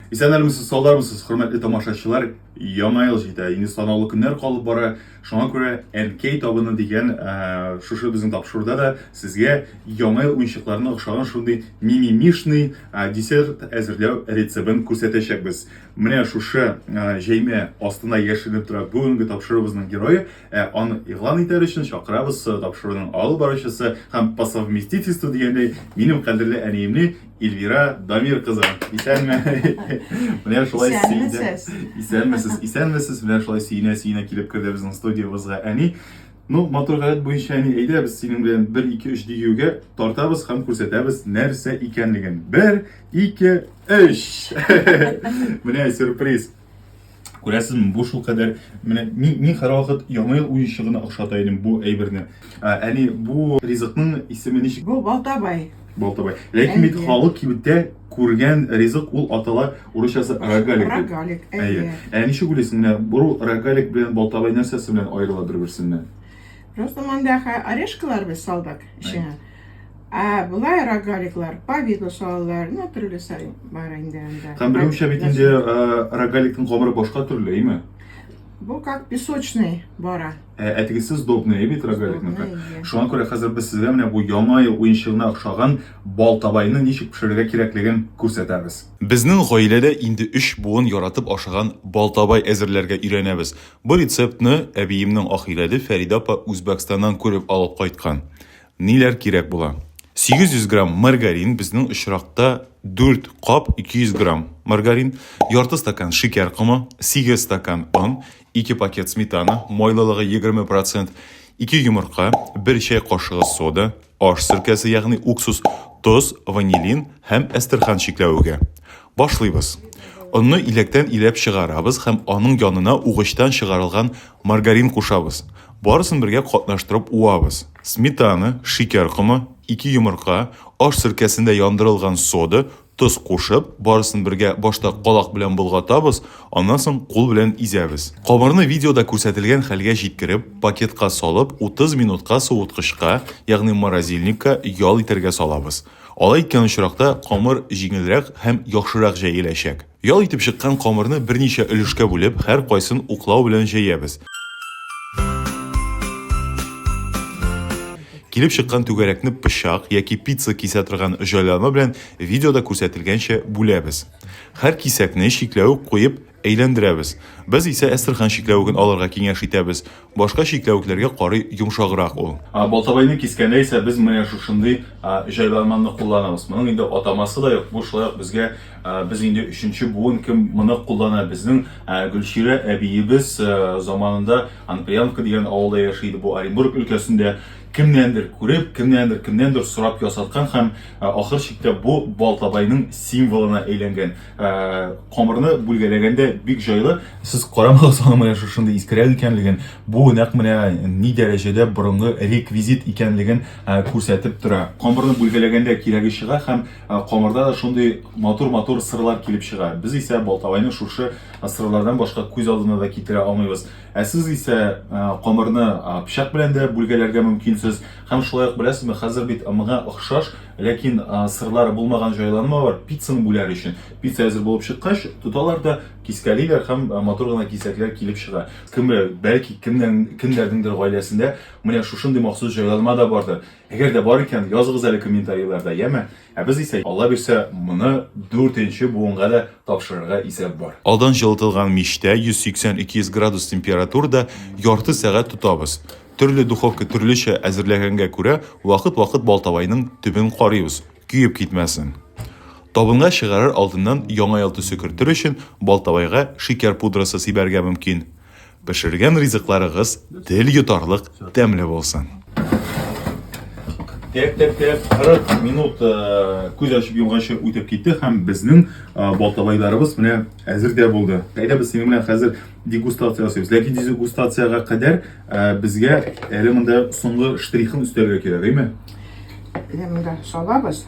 Исәнләрмесез, саулармысыз, хөрмәтле тамашачылар? Яңа ел җитә, инде санаулы көннәр калып бара. Шуңа күрә NK табыны дигән шушы безнең тапшыруда да сезгә яңа ел уенчыкларына охшаган шундый мимимишный десерт әзерләү рецептын күрсәтәчәкбез. Менә шушы җәймә астына яшеренеп тора бүгенге тапшыруыбызның герое. Аны игълан итәр өчен чакырабыз тапшыруның алып баручысы һәм по совместительству дигәндәй минем кадерле әниемне Эльвира Дамир кызы. Исәнме? Менә шулай исәнмесез, менә шулай сөенә килеп керде безнең студиябызга әни. Ну, матур гадәт буенча әни, әйдә без синең белән 1-2-3 дигәүгә тартабыз һәм күрсәтәбез нәрсә икәнлеген. 1, 2, 3. Менә сюрприз. Күрәсезме, бу шул кадәр менә мин һәрвакыт яңа ел уенчыгына охшата идем бу әйберне. Әни, бу ризыкның исеме ничек? Бу Балтабай. Балтабай. Ләкин бит халык кибеттә күргән ризык ул атала урысчасы рогалик. Рогалик. Ничек уйлыйсың, менә бу рогалик белән Балтабай нәрсәсе белән аерыла бер-берсеннән? Просто монда орешкалар без салдык içine. Булай рогаликлар, повидло салалар, ну төрлесе бар инде. Һәм белүемчә бит инде рогаликтың камыры башка төрле, әйме? Бу как песочный бара. Әтегесе сдобный бит рогаликның. Шуңа күрә хәзер без сезгә менә бу яңа ел уенчыгына охшаган Балтабайны ничек пешерергә кирәклеген күрсәтәбез. Безнең гаиләдә инде 3 буын яратып ашаган Балтабай әзерләргә өйрәнәбез. Бу рецептны әбиемнең ахирәде Фәрида апа Үзбәкстаннан күреп алып кайткан. Ниләр кирәк була? 800 грамм маргарин, безнең очракта 4 кап 200 грамм маргарин, ярты стакан шикәр комы, 8 стакан он, 2 пакет сметана, майлылыгы 20%, 2 йомырка, 1 чәй кашыгы сода, аш сиркәсе, ягъни уксус, тоз, ванилин һәм әстерхан чикләвегә. Башлыйбыз. Онны иләктән иләп чыгарабыз һәм аның янына угычтан чыгарылган маргарин кушабыз. Барысын бергә катнаштырып уабыз. Сметана, шикәр комы, 2 йомырка, аш сиркәсендә яндырылган сода, тоз кушып, барысын бергә башта калак белән болгатабыз, аннан соң кул белән изәбез. Камырны видеода күрсәтелгән хәлгә җиткереп, пакетка салып, 30 минутка суыткычка, ягъни морозильникка ял итәргә салабыз. Алай иткән очракта камыр җиңелрәк һәм яхшырак җәеләчәк. Ял итеп чыккан камырны берничә өлешкә бүлеп, һәр кайсын уклау белән җәябез. Килеп чыккан түгәрәкне пычак яки пицца кисә торган җайланма белән видеода күрсәтелгәнчә бүләбез. Һәр кисәкне чикләвек куеп әйләндерәбез. Без исә әстерхан чикләвеген алырга киңәш итәбез. Башка чикләвекләргә карый йомшаграк ул. Балтабайны кискәндә исә без менә шушындый җайланманы кулланабыз. Моның инде атамасы да юк, бу шулай безгә без инде 3нче буын кем моны куллана. Безнең Гөлширә әбиебез заманында Анприянка дигән авылда яши иде, бу Оренбург өлкәсендә. Кемнәндер күреп, кемнәндер сорап ясаткан һәм ахыр чиктә бу Балтабайның символына әйләнгән. Камырны бүлгәләгәндә бик җайлы. Сез карамагыз аны менә шушында искерәк икәнлеген, бу нәкъ менә ни дәрәҗәдә борынгы реквизит икәнлеген күрсәтеп тора. Камырны бүлгәләгәндә кирәге чыга һәм камырда да шундый матур сырлар килеп чыга. Без исә Балтабайны шушы сырлардан башка күз алдына да китерә алмыйбыз. Сез исә камырны пычак белән дә бүлгәләргә мөмкинсез. Һәм шулай ук беләсезме, хәзер бит моңа охшаш, ләкин сырлары булмаган җайланма бар пиццаны бүләр өчен. Пицца әзер булып чыккач, туталар да кискәлиләр һәм матур гына кисәкләр килеп чыга. Кем белә, бәлки кемнәрнеңдер гаиләсендә менә шушындый махсус җайланма да бардыр. Әгәр дә бар икән, языгыз әле комментарийларда, яме? Без исә Алла бирсә, моны 4нче буынга да тапшырырга исәп бар. Алдан җылытылган мичтә 180-200 градус температурада ярты сәгать тотабыз. Төрле духовка төрлечә әзерләгәнгә күрә, вакыт Балтабайның төбен карыйбыз, күйеп китмәсен. Табынга чыгарыр алдыннан яңа ел төсе кертер өчен Балтабайга шикәр пудрасы сибәргә мөмкин. Пешергән ризыкларыгыз тел йотарлык тәмле булсын. Тәп, 40 минут күз ачып йомганчы үтеп китте һәм безнең Балтабайларыбыз менә әзер дә булды. Әйдә без синең белән хәзер дегустация ясыйбыз. Ләкин дегустацияга кадәр безгә әле монда соңгы штрихын өстәргә кирәк, әйме? Монда салабыз.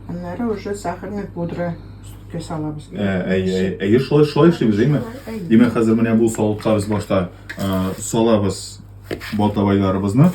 Аннары уже сахарный пудра салабыз. Әйе, шулай эшлибез, әйме? Димәк, хәзер менә бу салыкка без башта салабыз Балтабайларыбызны.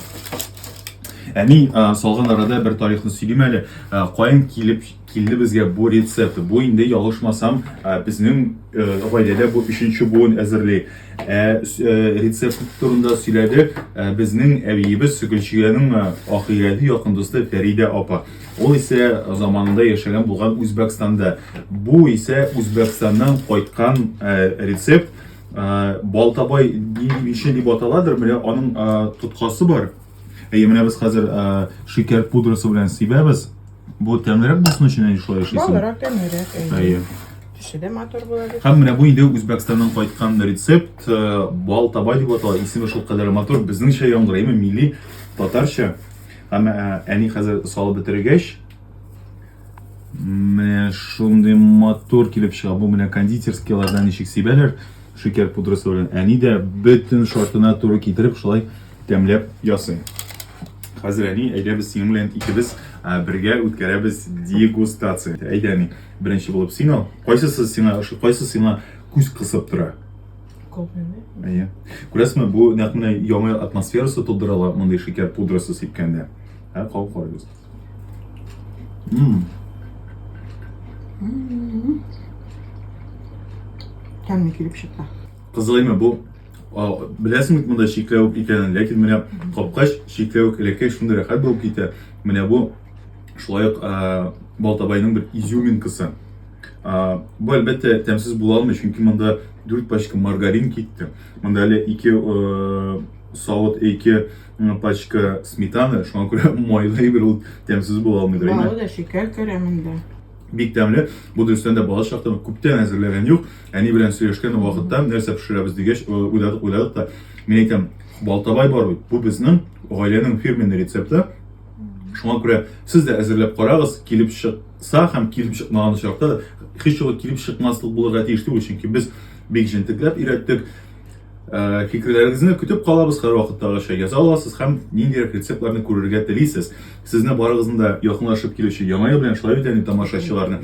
Әни салган арада бер тарихны сөйлим әле. Каян килде безгә бу рецепт. Бу инде ялгышмасам безнең гаиләдә бу 3нче буын әзерли. Рецепт турында сөйләде безнең әбиебез Гөлчиянең ахирәти якын дусты Фәридә апа. Ул исә заманында яшәгән булган Үзбәкстанда. Бу исә Үзбәкстаннан кайткан рецепт. Балтабай дип аталадыр, менә аның тоткасы бар. Менә без хәзер шикәр пудрасы белән сибәбез. Бу тәмлерәк булсын өчен шулай эшлисең. Балырак тәмлерәк. Төше дә матур була бит. Һәм менә бу инде Үзбәкстаннан кайткан рецепт. Балтабай дип атала. Исеме шул кадәр матур. Безнеңчә яңгырыймы милли татарча. Һәм әни хәзер салып бетергәч, менә шундый матур килеп чыга. Бу менә кондитерскийлардан ничек сибәләр шикәр пудрасы белән. Әни дә бөтен шартына туры китереп шулай тәмләп ясый. Хәзер әни, әйдә без синең белән икебез бергә үткәрәбез дегустация. Әйдә әни, беренче булып син ал. Кайсы сиңа күз кысып тора? Күпме? Әйе. Күрәсезме, бу нәкъ менә яңа атмосферасы тудырыла мондый шикәр пудрасы сипкәндә. Карагыз. Тәмле килеп чыкты. Кызылыймы бу? Беләсеңме монда шикләвек икәнен, ләкин менә капкач шикләвек элекке шундый рәхәт булып китә. Менә бу шулай ук Балтабайның бер изюминкасы. Бу әлбәттә тәмсез була алмый, чөнки монда 4 пачка маргарин китте. Монда әле 2 савыт, 2 пачка сметаны, шуңа күрә майлы бер ул тәмсез була алмыйдыр. Балы да шикәр керәмендә. Бик тәмле. Бу дөрестән дә бала чактан күптән әзерләгән юк. Әни белән сөйләшкән вакытта нәрсә пешерәбез дигәч, уйладык та. Мин әйтәм, Балтабай бар бит. Бу безнең гаиләнең фирменный рецепты. Шуңа күрә сез дә әзерләп карагыз, килеп чыкса һәм килеп чыкмаган чакта да һич югы килеп чыкмаслык булырга тиеш түгел, чөнки без бик җентекләп өйрәттек. Фикерләрегезне көтеп калабыз һәр вакыттагыча. Яза аласыз һәм ниндирәк рецептларны күрергә телисез. Сезне барыгызны да якынлашып килүче яңа ел белән шулай үтәни тамашачыларны.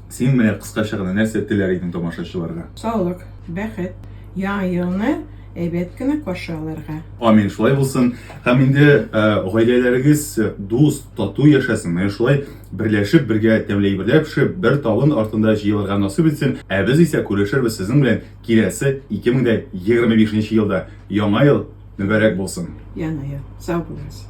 Син менә кыскача гына нәрсә теләр идең тамашачыларга? Саулык, бәхет, яңа елны әйбәт кенә каршы алырга. Амин, шулай булсын. Һәм инде гаиләләрегез дус, тату яшәсен. Менә шулай берләшеп, бергә тәмле әйберләр пешереп, бер тавын артында җыелырга насыйп итсен. Без исә күрешербез сезнең белән киләсе 2025 елда. Яңа ел мөбарәк булсын. Яңа ел. Сау булыгыз.